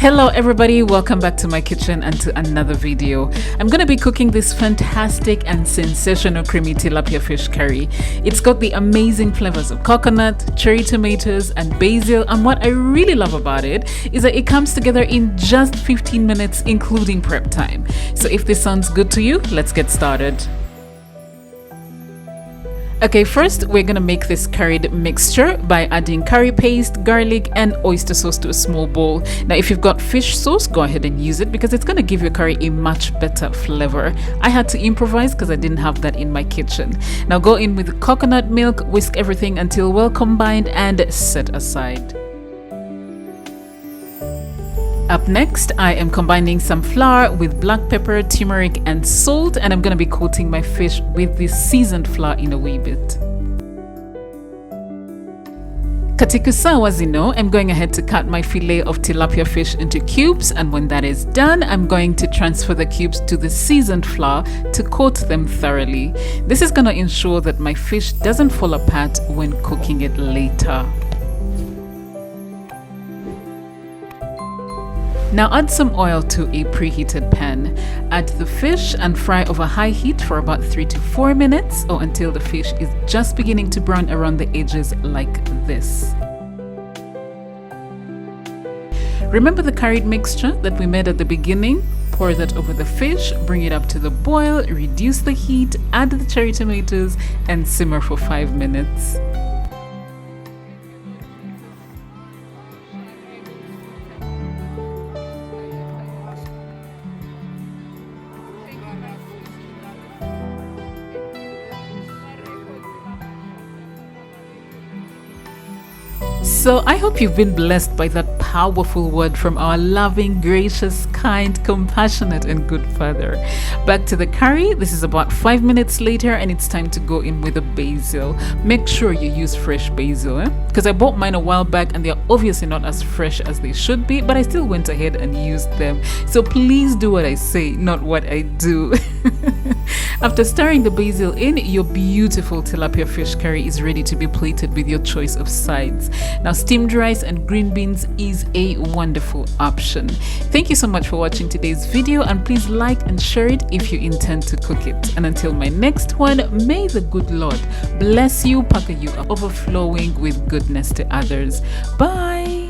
Hello everybody, welcome back to my kitchen and to another video. I'm going to be cooking this fantastic and sensational creamy tilapia fish curry. It's got the amazing flavors of coconut, cherry tomatoes and basil, and what I really love about it is that it comes together in just 15 minutes including prep time. So if this sounds good to you, let's get started. Okay, first we're gonna make this curried mixture by adding curry paste, garlic and oyster sauce to a small bowl. Now if you've got fish sauce, go ahead and use it because it's gonna give your curry a much better flavor. I had to improvise because I didn't have that in my kitchen. Now go in with coconut milk, whisk everything until well combined and set aside. Up next, I am combining some flour with black pepper, turmeric and salt, and I'm going to be coating my fish with this seasoned flour in a wee bit. Katika sawa zino, I'm going ahead to cut my fillet of tilapia fish into cubes, and when that is done, I'm going to transfer the cubes to the seasoned flour to coat them thoroughly. This is going to ensure that my fish doesn't fall apart when cooking it later. Now add some oil to a preheated pan. Add the fish and fry over high heat for about 3 to 4 minutes or until the fish is just beginning to brown around the edges like this. Remember the curried mixture that we made at the beginning? Pour that over the fish, bring it up to the boil, reduce the heat, add the cherry tomatoes and simmer for 5 minutes. So I hope you've been blessed by that powerful word from our loving, gracious, kind, compassionate and good Father. Back to the curry. This is about 5 minutes later and it's time to go in with the basil. Make sure you use fresh basil because I bought mine a while back and they're obviously not as fresh as they should be, but I still went ahead and used them. So please do what I say, not what I do. After stirring the basil in, your beautiful tilapia fish curry is ready to be plated with your choice of sides. Now steamed rice and green beans is a wonderful option. Thank you so much for watching today's video and please like and share it if you intend to cook it. And until my next one, may the good Lord bless you, pucker you up, overflowing with goodness to others. Bye!